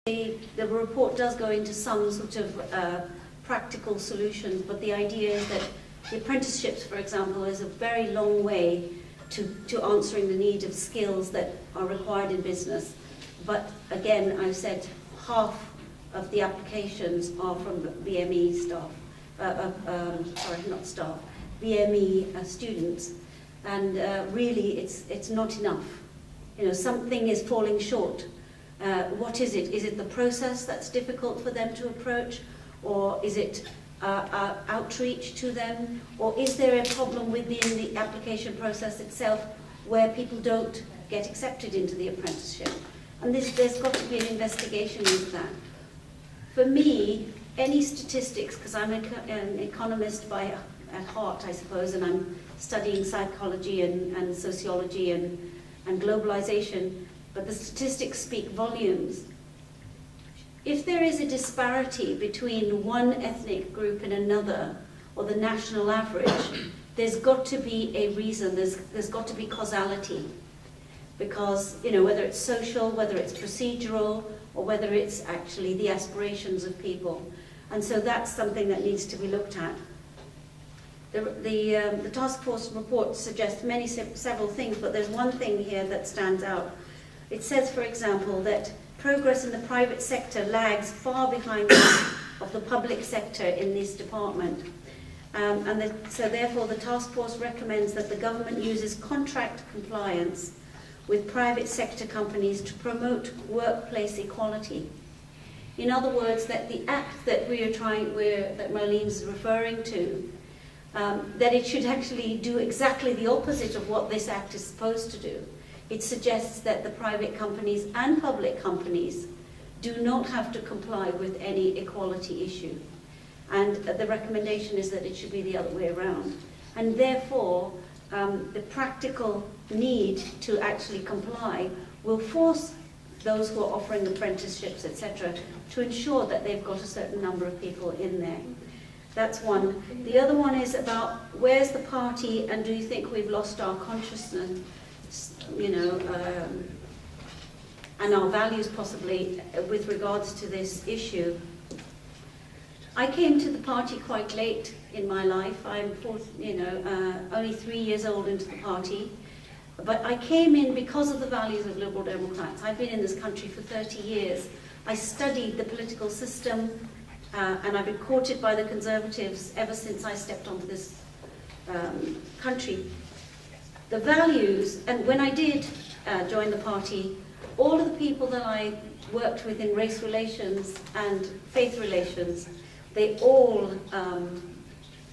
The report does go into some sort of practical solutions, but the idea is that the apprenticeships, for example, is a very long way to answering the need of skills that are required in business. But again, I've said half of the applications are from BME staff, BME students, and really it's not enough. You know, something is falling short. What is it? Is it the process that's difficult for them to approach, or is it outreach to them, or is there a problem within the application process itself where people don't get accepted into the apprenticeship? And there's got to be an investigation into that. For me, any statistics, because I'm an economist at heart, I suppose, and I'm studying psychology and sociology and globalization, but the statistics speak volumes. If there is a disparity between one ethnic group and another, or the national average, there's got to be a reason, there's got to be causality. Because, you know, whether it's social, whether it's procedural, or whether it's actually the aspirations of people. And so that's something that needs to be looked at. The task force report suggests several things, but there's one thing here that stands out. It says, for example, that progress in the private sector lags far behind that of the public sector in this department. So therefore the task force recommends that the government uses contract compliance with private sector companies to promote workplace equality. In other words, that the act that that Merlene's referring to, that it should actually do exactly the opposite of what this act is supposed to do. It suggests that the private companies and public companies do not have to comply with any equality issue. And the recommendation is that it should be the other way around. And therefore, the practical need to actually comply will force those who are offering apprenticeships, etc., to ensure that they've got a certain number of people in there. That's one. The other one is about where's the party, and do you think we've lost our consciousness, you know, and our values possibly with regards to this issue. I came to the party quite late in my life. I'm only 3 years old into the party. But I came in because of the values of Liberal Democrats. I've been in this country for 30 years. I studied the political system, and I've been courted by the Conservatives ever since I stepped onto this country. The values, and when I did join the party, all of the people that I worked with in race relations and faith relations, they all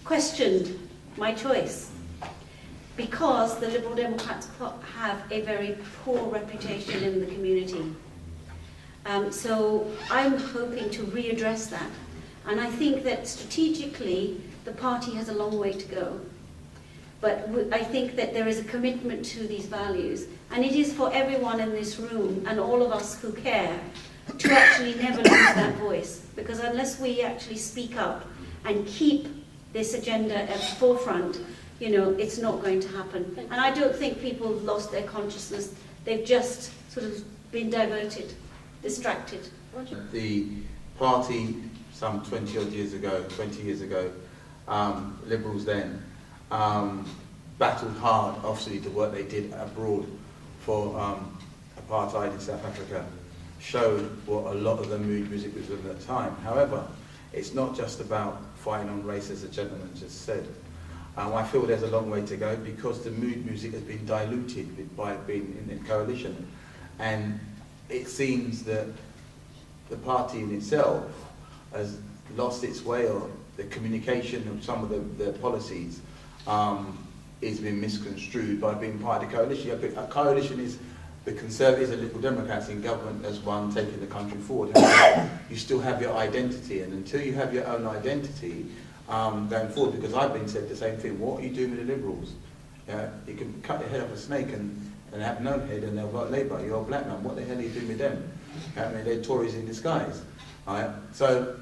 questioned my choice, because the Liberal Democrats have a very poor reputation in the community. So I'm hoping to readdress that. And I think that strategically, the party has a long way to go. But I think that there is a commitment to these values. And it is for everyone in this room, and all of us who care, to actually never lose that voice. Because unless we actually speak up and keep this agenda at the forefront, you know, it's not going to happen. And I don't think people have lost their consciousness. They've just sort of been diverted, distracted. The party, some 20 years ago, Liberals then, battled hard, obviously, the work they did abroad for apartheid in South Africa, showed what a lot of the mood music was at that time. However, it's not just about fighting on race, as the gentleman just said. I feel there's a long way to go, because the mood music has been diluted by being in coalition. And it seems that the party in itself has lost its way, or the communication of some of the policies is being misconstrued by being part of the coalition. A coalition is the Conservatives and Liberal Democrats in government as one, taking the country forward. And you still have your identity, and until you have your own identity, going forward, because I've been said the same thing, what are you doing with the Liberals? You can cut the head off a snake and have no head, and they'll vote Labour. You're a black man, what the hell are you doing with them? I mean, they're Tories in disguise. Right? So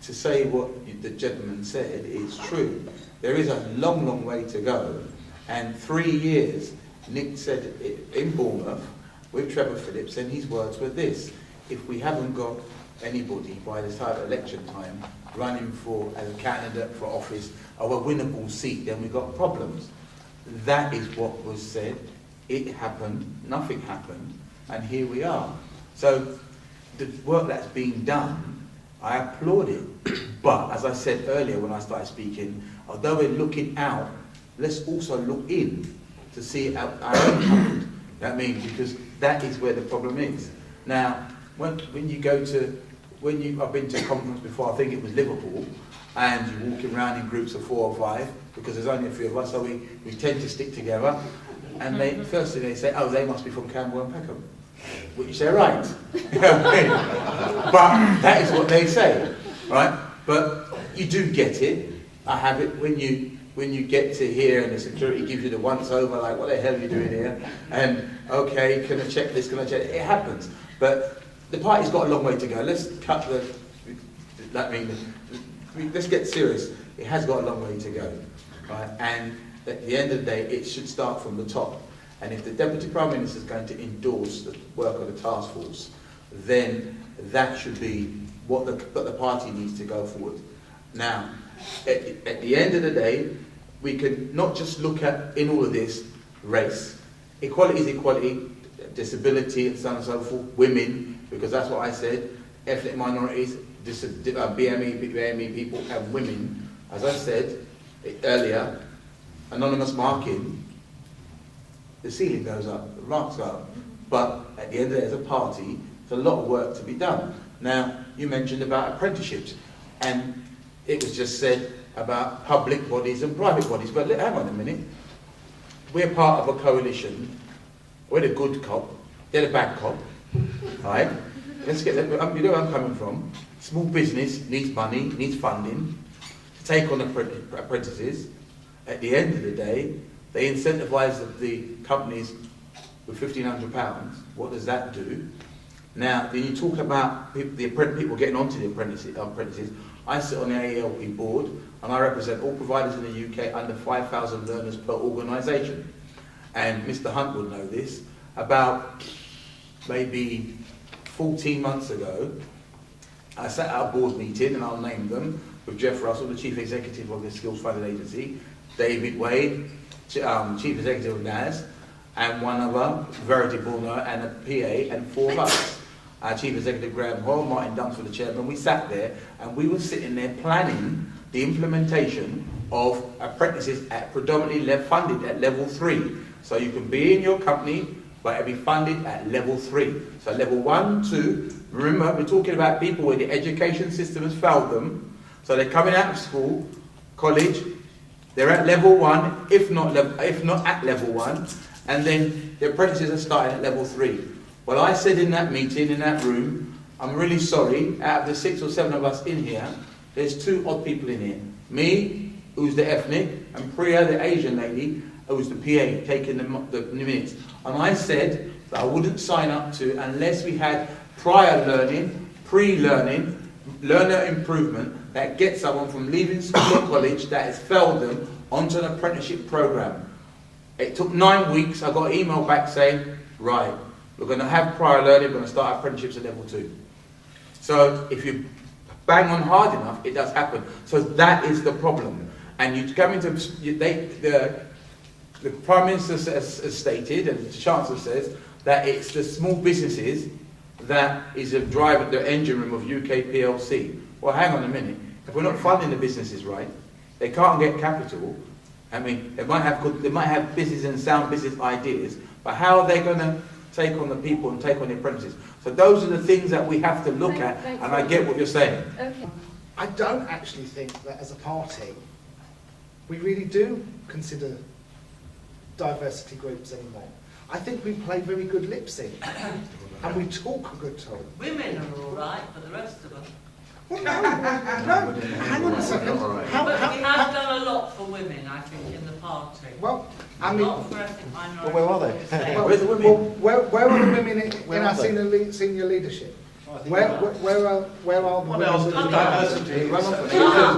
to say what the gentleman said is true. There is a long, long way to go, and 3 years, Nick said in Bournemouth with Trevor Phillips, and his words were this: if we haven't got anybody by the time of election time running for as a candidate for office of a winnable seat, then we've got problems. That is what was said. It happened, nothing happened, and here we are. So the work that's being done, I applaud it. But as I said earlier when I started speaking, although we're looking out, let's also look in to see our own happened. That means, because that is where the problem is. Now, when you go to, I've been to a conference before, I think it was Liverpool, and you're walking around in groups of 4 or 5, because there's only a few of us, so we tend to stick together. And first thing they say, oh, they must be from Camberwell and Peckham. Which they're right. You know what I mean? But that is what they say, right? But you do get it. I have it when you get to here and the security gives you the once over, like, what the hell are you doing here? And okay, can I check this? Can I check it? It happens. But the party's got a long way to go. Let's cut let's get serious. It has got a long way to go, right? And at the end of the day, it should start from the top. And if the Deputy Prime Minister is going to endorse the work of the task force, then that should be what the party needs to go forward. Now, at the end of the day, we can not just look at, in all of this, race. Equality is equality, disability, and so on and so forth, women, because that's what I said, ethnic minorities, BME people, and women. As I said earlier, anonymous marking, the ceiling goes up, the marks go up. But at the end of the day, as a party, there's a lot of work to be done. Now, you mentioned about apprenticeships, and it was just said about public bodies and private bodies. But hang on a minute. We're part of a coalition. We're the good cop. They're the bad cop. Right? Let's get that. You know where I'm coming from. Small business needs money, needs funding to take on apprentices. At the end of the day, they incentivise the companies with £1,500. What does that do? Now, then you talk about people getting onto the apprentices. I sit on the AELP board, and I represent all providers in the UK under 5,000 learners per organisation. And Mr. Hunt would know this. About maybe 14 months ago, I sat at a board meeting, and I'll name them, with Jeff Russell, the Chief Executive of the Skills Funded Agency, David Wade, Chief Executive of NAS, and one other, Verity Bullner, and a PA, and 4 of us. Our Chief Executive Graham Hoyle, Martin Dunsford, the Chairman. We sat there, and we were sitting there planning the implementation of apprentices at predominantly funded at level 3. So you can be in your company, but it'll be funded at level 3. So level 1, 2, remember, we're talking about people where the education system has failed them. So they're coming out of school, college, they're at level 1, if not at level 1, and then the apprentices are starting at level 3. Well, I said in that meeting, in that room, I'm really sorry, out of the 6 or 7 of us in here, there's 2 odd people in here. Me, who's the ethnic, and Priya, the Asian lady, who's the PA, taking the minutes. And I said that I wouldn't sign up to unless we had prior learning, pre-learning, learner improvement that gets someone from leaving school or college that has failed them onto an apprenticeship program. It took 9 weeks. I got an email back saying, right, we're going to have prior learning, we're going to start apprenticeships at level 2. So if you bang on hard enough, it does happen. So that is the problem. And you come into, the Prime Minister has stated, and the Chancellor says, that it's the small businesses that is a driver, the engine room of UK PLC. Well, hang on a minute. If we're not funding the businesses right, they can't get capital. I mean, they might have business and sound business ideas, but how are they going to take on the people and take on the apprentices? So those are the things that we have to look at, and I get what you're saying. Okay. I don't actually think that as a party, we really do consider diversity groups anymore. I think we play very good lip sync, and we talk a good talk. Women are all right, but the rest of them. Well, no, hang on a second. But we have done a lot for women, I think, in the party. Well, I mean, Not for ethnic minorities. Well, where are they? well, Where's the women? well, where are the women in Where our are they? senior leadership? I think Where they are. are the What women? else does Coming diversity, Run off.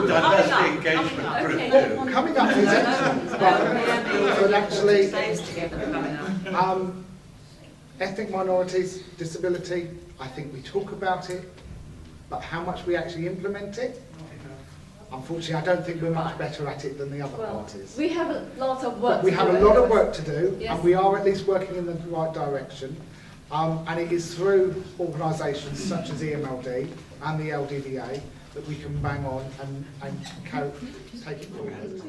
diversity engagement group do? Coming up is excellent, but actually, Stays together coming up. Ethnic minorities, disability, I think we talk about it, but how much we actually implement it, unfortunately I don't think we're much better at it than the other parties. We have a lot of work But we to have do a lot of anyway. work to do, Yes. and we are at least working in the right direction. And it is through organisations such as EMLD and the LDDA that we can bang on and take it forward.